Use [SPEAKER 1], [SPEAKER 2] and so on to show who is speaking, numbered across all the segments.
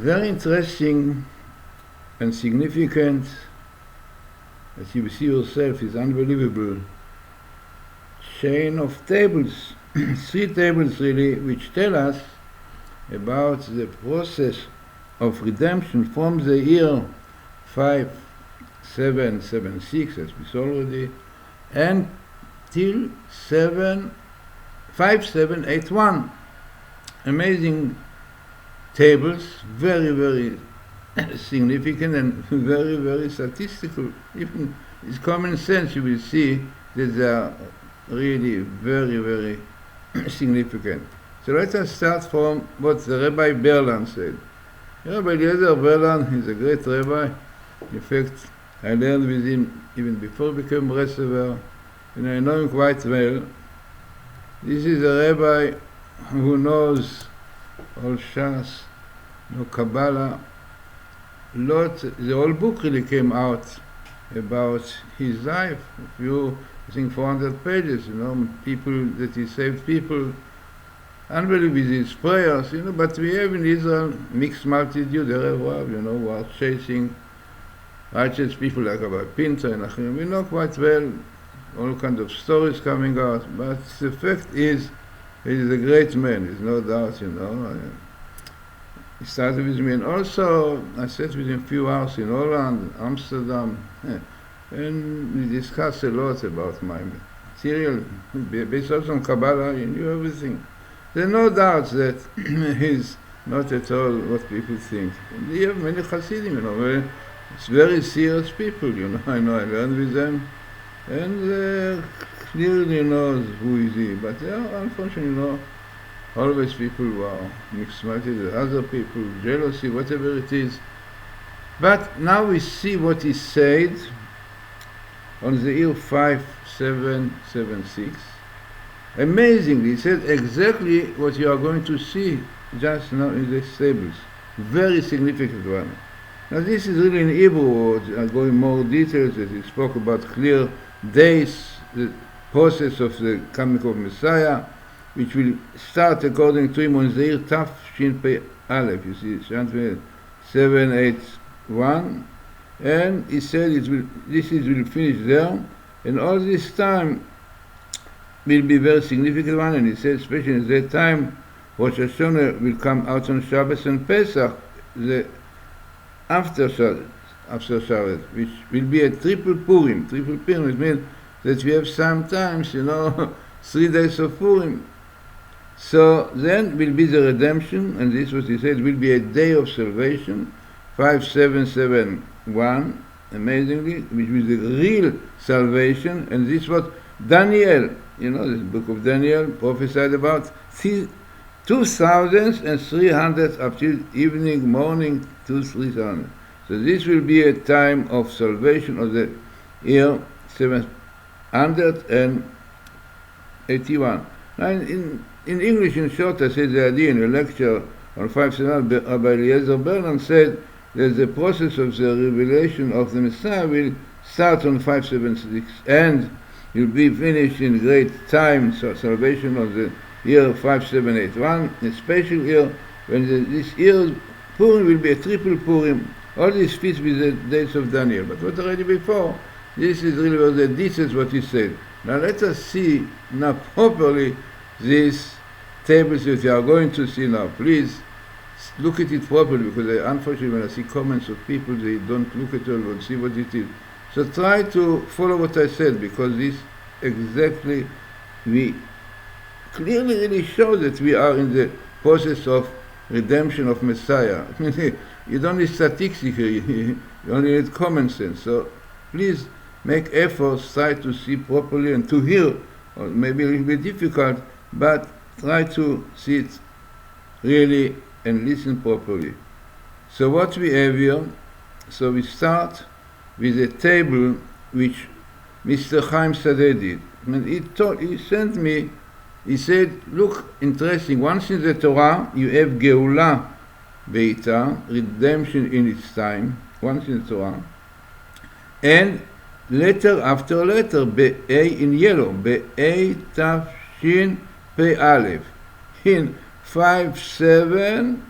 [SPEAKER 1] very interesting and significant, as you see yourself, is unbelievable chain of tables, 3 tables really, which tell us about the process of redemption from the year 5776, as we saw already, and till 5781. Amazing tables, very, very significant and very, very statistical. Even with common sense, you will see that they are really very, very significant. So let us start from what the Rabbi Beran said. Rabbi Beran is a great rabbi. In fact, I learned with him even before he became Reservoir, and I know him quite well. This is a rabbi who knows all Shas, Kabalah. The whole book really came out about his life. I think 400 pages, people that he saved people, unbelievable with his prayers, but we have in Israel mixed multitude, who are chasing righteous people like Rabbi Pinto and Achim. We know quite well all kinds of stories coming out, but the fact is, he is a great man, there's no doubt, He started with me, and also I sat with him a few hours in Holland, Amsterdam, and we discussed a lot about my material, based also on Kabalah. He knew everything. There's no doubt that he's not at all what people think. And we have many Hasidim, it's very serious people, I learned with them, and clearly knows who is he. But there are, unfortunately, always people who are mixed-minded with other people, jealousy, whatever it is. But now we see what he said on the year 5776. Amazingly, he said exactly what you are going to see just now in the tables. Very significant one. Now this is really in Hebrew, I'll go in more details, as he spoke about clear days, the process of the coming of Messiah, which will start according to him on the year Tafshin Aleph, you see, 781, and he said will finish there, and all this time will be very significant one, and he said especially at that time, Rosh Hashanah will come out on Shabbos and Pesach, the after Shabbos, which will be a triple Purim. Triple Purim means that we have sometimes, 3 days of Purim. So then will be the redemption, and this was he said will be a day of salvation, 5771, amazingly, which is the real salvation, and this was Daniel, the book of Daniel prophesied about 2,300 up till evening, morning, 3,000. So this will be a time of salvation of the year 781. Now in English, in short, I said the idea in a lecture on 5,700, Rabbi Beran said that the process of the revelation of the Messiah will start on 576 and will be finished in great time, so salvation of the year 5781, a special year when this year Purim will be a triple Purim. All this fits with the dates of Daniel. But what already before, this is really what this is what he said. Now let us see now properly these tables that we are going to see now. Please look at it properly, because unfortunately when I see comments of people, they don't look at it and see what it is. So try to follow what I said, because this exactly we clearly really show that we are in the process of redemption of Messiah. You don't need statistics here, you only need common sense. So please make efforts, try to see properly and to hear, or maybe it will be difficult, but try to see it really and listen properly. So what we have here, so we start with a table which Mr. Chaim Sadeh did. And he sent me, he said, look, interesting, once in the Torah you have Geulah Beita, redemption in its time, once in the Torah, and letter after letter, Be'e in yellow, Be'e Tafshin Pe Aleph, in 5776,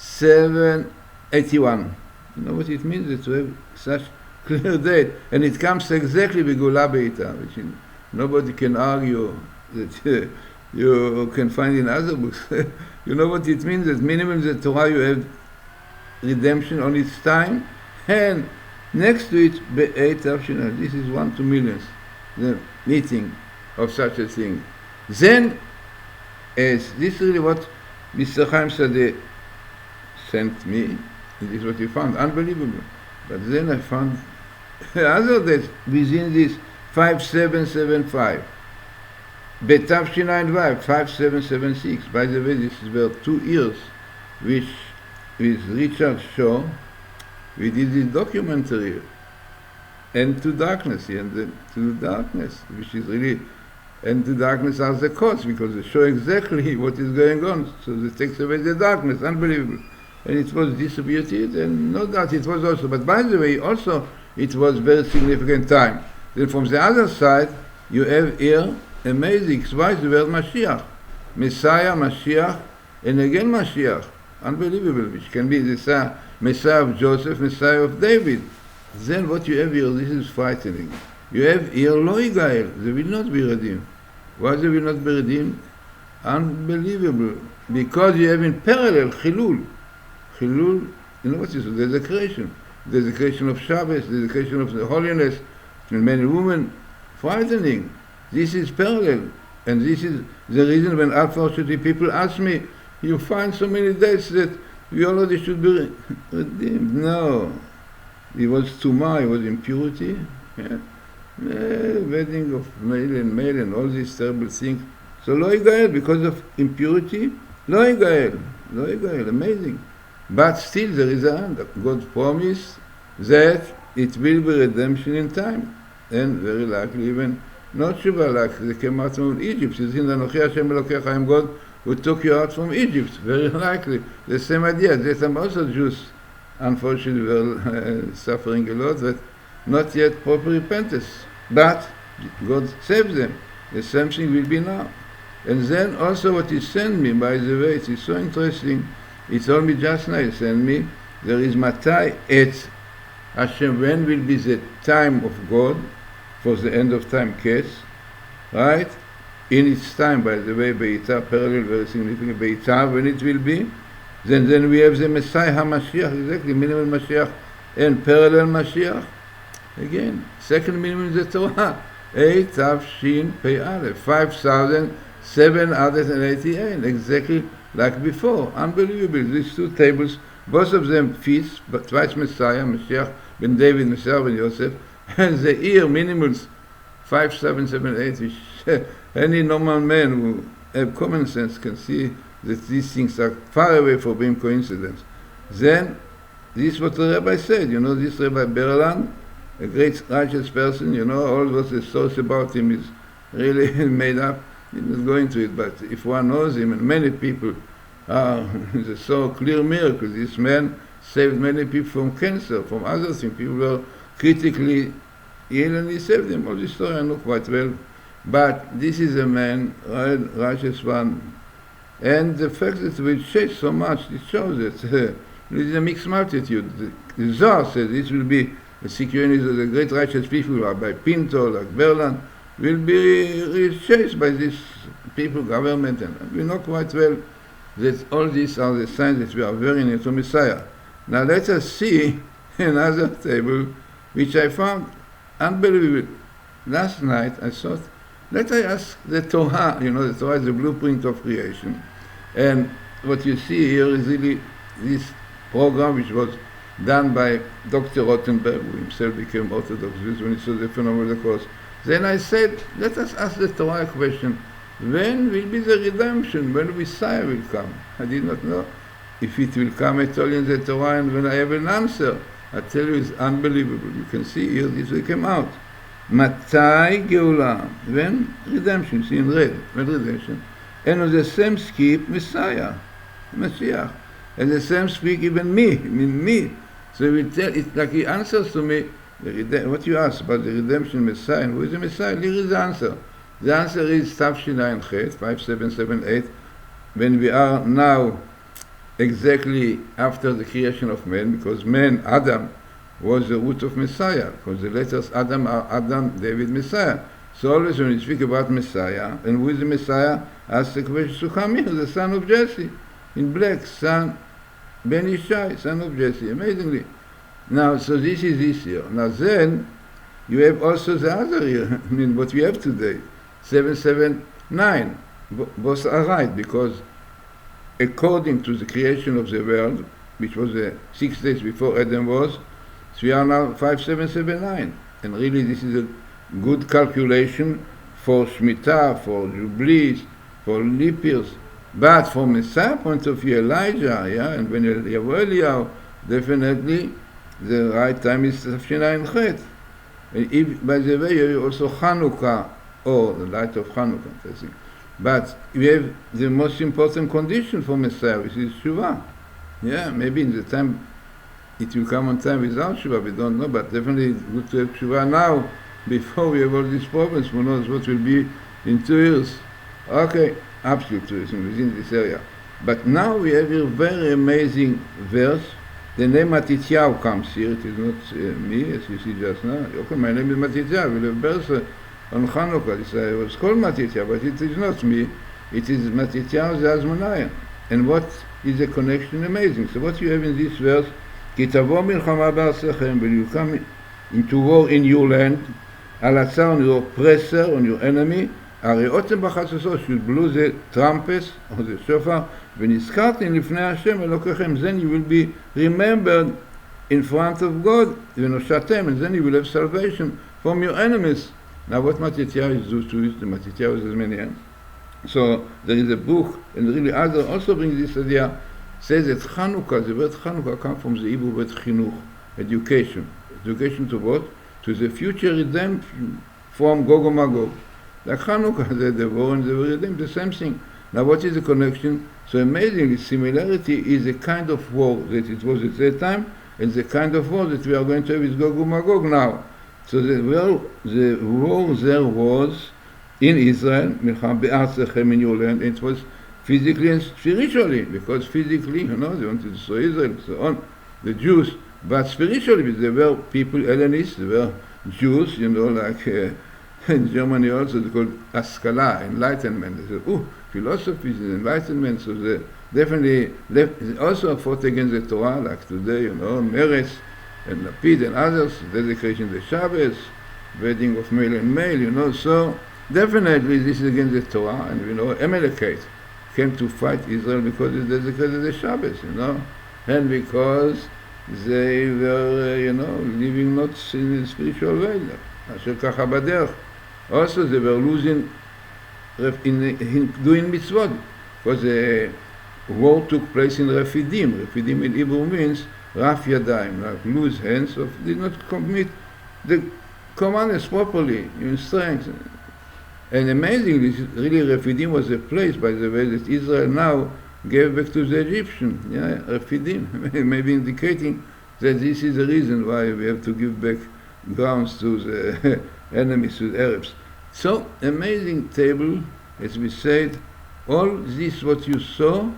[SPEAKER 1] 5781. You know what it means to have such clear date? And it comes exactly with Gula Beita, which nobody can argue that you can find in other books. You know what it means? That minimum the Torah you have redemption on its time, and next to it, Be'et Tavshinai. This is 1 to millions, the meeting of such a thing. Then, as this is really what Mr. Chaim Sadeh sent me, this is what he found, unbelievable. But then I found other dates within this 5775. Betavshinai 5776. By the way, this were 2 years which with Richard Shaw we did this documentary, End to Darkness, and to Darkness, which is really End to Darkness are the cause, because they show exactly what is going on, so they take away the darkness, unbelievable. And it was distributed, and no doubt it was also, but by the way, also it was very significant time. Then from the other side, you have here amazing, twice the word Mashiach, Messiah, Mashiach, and again Mashiach, unbelievable, which can be the Messiah of Joseph, Messiah of David. Then what you have here, this is frightening. You have here Lo Yigael, they will not be redeemed. Why they will not be redeemed? Unbelievable. Because you have in parallel Chilul. Chilul, you know what is desecration. Desecration of Shabbos, desecration of the holiness, and men and women. Frightening. This is parallel. And this is the reason when unfortunately people ask me, you find so many days that we already should be redeemed. No. It was tumah, it was impurity. Yeah. Wedding of male and all these terrible things. So Lo Yigael, because of impurity, Lo Yigael, amazing. But still there is a hand. God promised that it will be redemption in time. And very likely even not Shuvah, like they came out from Egypt. It's in the Anochi Hashem Elokecha, I am God who took you out from Egypt. Very likely. The same idea. That some also Jews, unfortunately, were suffering a lot, but not yet proper repentance. But God saves them. The same thing will be now. And then also what he sent me, by the way, it is so interesting. He told me just now, he sent me, there is Matai et Hashem, when will be the time of God for the end of time case, right? In its time, by the way, Beita, parallel, very significant, Beita, when it will be, then we have the Messiah HaMashiach, exactly, minimal Mashiach, and parallel Mashiach. Again, second minimum is the Torah, 8 Tavshin Pei Aleph, 5,788, exactly like before. Unbelievable. These 2 tables, both of them feasts, but twice Messiah, Mashiach, Ben David, Messiah, Ben Yosef, and the year minimals 5778, which any normal man who have common sense can see that these things are far away from being coincidence. Then, this is what the rabbi said. You know, this Rabbi Beran, a great righteous person, you know, all what the source about him is really made up. He's not going to it, but if one knows him, and many people are, it's a so clear miracle. This man saved many people from cancer, from other things. People were critically ill, and he saved them. All this story I know quite well. But this is a man, righteous one. And the fact that we chase so much, it shows that there is a mixed multitude. The Zohar says this will be the securities of the great righteous people, Rabbi Pinto, like Berlan, will be chased by these people, government, and we know quite well that all these are the signs that we are very near to Messiah. Now let us see another table which I found unbelievable. Last night I thought, let I ask the Torah, you know, the Torah is the blueprint of creation. And what you see here is really this program which was done by Dr. Rothenberg, who himself became Orthodox Jew when he saw the phenomenon of the cross. Then I said, let us ask the Torah a question. When will be the redemption? When Messiah will come? I did not know if it will come at all in the Torah, and when I have an answer, I tell you it's unbelievable. You can see here, this will come out. Matai Geula, when redemption, see in red, when redemption. And on the same skip, Messiah, Mashiach. And the same speak even me. So he will tell, it's like he answers to me, what you ask about the redemption Messiah, and who is the Messiah? Here is the answer. The answer is Tavshin Ayin Chet, 5778, when we are now exactly after the creation of man, because man, Adam, was the root of Messiah, because the letters Adam are Adam, David, Messiah. So always when you speak about Messiah, and who is the Messiah, ask the question, Suchamir, the son of Jesse, in black, son, Ben Ishai, son of Jesse, amazingly. Now, so this is this year. Now then, you have also the other year, I mean, what we have today, 779. Both are right, because according to the creation of the world, which was 6 days before Adam was, so we are now 5779. And really this is a good calculation for Shemitah, for Jubilees, for leap years. But from Messiah point of view, Elijah, and when Eliyahu, definitely the right time is Tafshin Chet. And if, by the way, you also Hanukkah, or the light of Hanukkah, I think. But we have the most important condition for Messiah, which is Shuvah. Maybe in the time, it will come on time without Shuvah, we don't know, but definitely it's good to have Shuvah now, before we have all these problems. Who knows what will be in 2 years. Okay, absolute tourism within this area. But now we have a very amazing verse. The name Matityahu comes here. It is not me, as you see just now. Okay, my name is Matityahu. We have verse on Hanukkah. It was called Matityahu, but it is not me. It is Matityahu the Azmonayan. And what is the connection? Amazing. So what you have in this verse, Ki tavo milchama ba'arsechem, when you come into war in your land, alatzar, on your oppressor, on your enemy, הריעותם בחצוצות, should blow the trumpets or the shofar, ונזכרתם לפני השם אלוקיכם, then you will be remembered in front of God, ונושעתם, and then you will have salvation from your enemies. Now what Matityahu is due to is, the Matityahu is Azmonayan. So there is a book, and really other also brings this idea, says that Chanukah, the word Chanukah comes from the Hebrew word chinuch, education. Education to what? To the future redemption from Gog and Magog. Like Chanukah, the war and the redemption, the same thing. Now what is the connection? So amazingly, similarity is a kind of war that it was at that time, and the kind of war that we are going to have with Gog and Magog now. So the war there was in Israel, Milcham be'arsechem, in your land, and it was physically and spiritually, because physically, they wanted to destroy Israel, and so on, the Jews, but spiritually, there were people, Hellenists, there were Jews, like in Germany also, they called Askala, enlightenment. They said, philosophy is enlightenment, so they definitely also fought against the Torah, like today, Meretz and Lapid and others, desecration of the Shabbos, wedding of male and male, so definitely this is against the Torah, and Amalekite came to fight Israel because they desecrated the Shabbos, and because they were, living not in the spiritual way. Asher kacha baderech. Also, they were losing in doing mitzvot, because the war took place in Refidim. Refidim in Hebrew means raf yadayim, like loose hands, did not commit the commandments properly, in strength. And amazingly, really Refidim was a place, by the way, that Israel now gave back to the Egyptians. Refidim, maybe indicating that this is the reason why we have to give back grounds to the enemies, to the Arabs. So, amazing table, as we said, all this what you saw,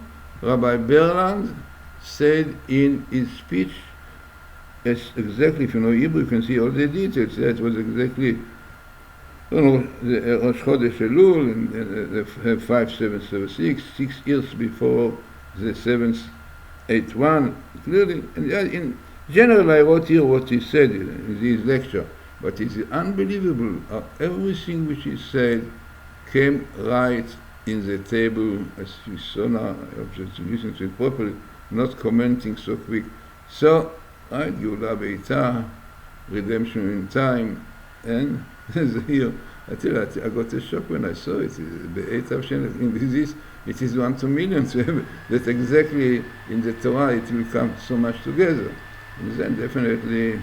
[SPEAKER 1] Rabbi Beran said in his speech, as exactly, if you know Hebrew, you can see all the details. That was exactly the Rosh Chodesh Elul, and the 5776, 6 years before the 781, clearly. And in general, I wrote here what he said in his lecture, but it's unbelievable how everything which he said came right in the table, as you saw now. I hope that you listen to it properly, not commenting so quick. So, right, Geulah Beitah, redemption in time, and here, I tell you, I got a shock when I saw it. The 8th of Shem, it is 1 to million, so that exactly in the Torah it will come so much together. And then definitely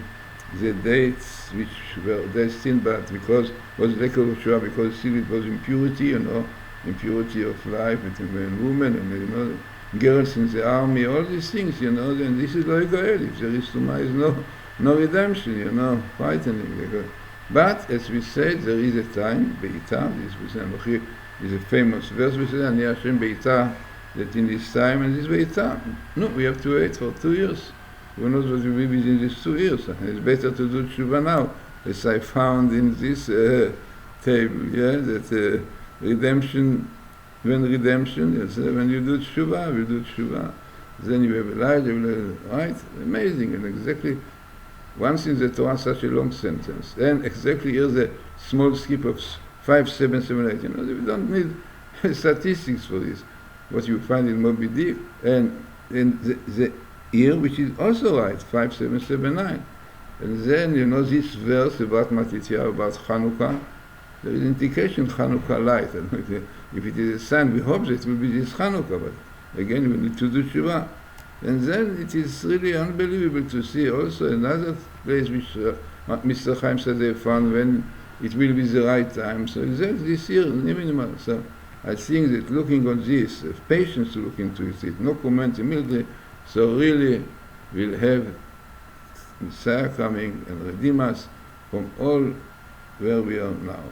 [SPEAKER 1] the dates which were destined, but because it was lack of Shoah, because still it was impurity, impurity of life between men and women, and girls in the army, all these things, and this is like Goel. If there is Tumah, is no redemption, frightening. But as we said, there is a time, Beitah, this is a famous verse, we say, Ani Hashem Beitah that in this time and this wait time. No, we have to wait for 2 years. Who knows what will be within these 2 years? It's better to do tshuva now, as I found in this table, that redemption, when you do tshuva, we do tshuva. Then you have a light, right? Amazing, and exactly once in the Torah such a long sentence. And exactly here's a small skip of 5, 7, 7, 8. We don't need statistics for this. What you find in Moby Dick, and the year which is also right, 5, 7, 7, 9. And then, this verse about Matityahu, about Chanukah, there is indication Chanukah light. And if it is a sun, we hope that it will be this Chanukah, but again, we need to do tshuva. And then it is really unbelievable to see also another place which Mr. Chaim said they found when it will be the right time. So that's this year, minimal. So I think that looking on this, patience to look into it, no comment immediately, so really we'll have Messiah coming and redeem us from all where we are now.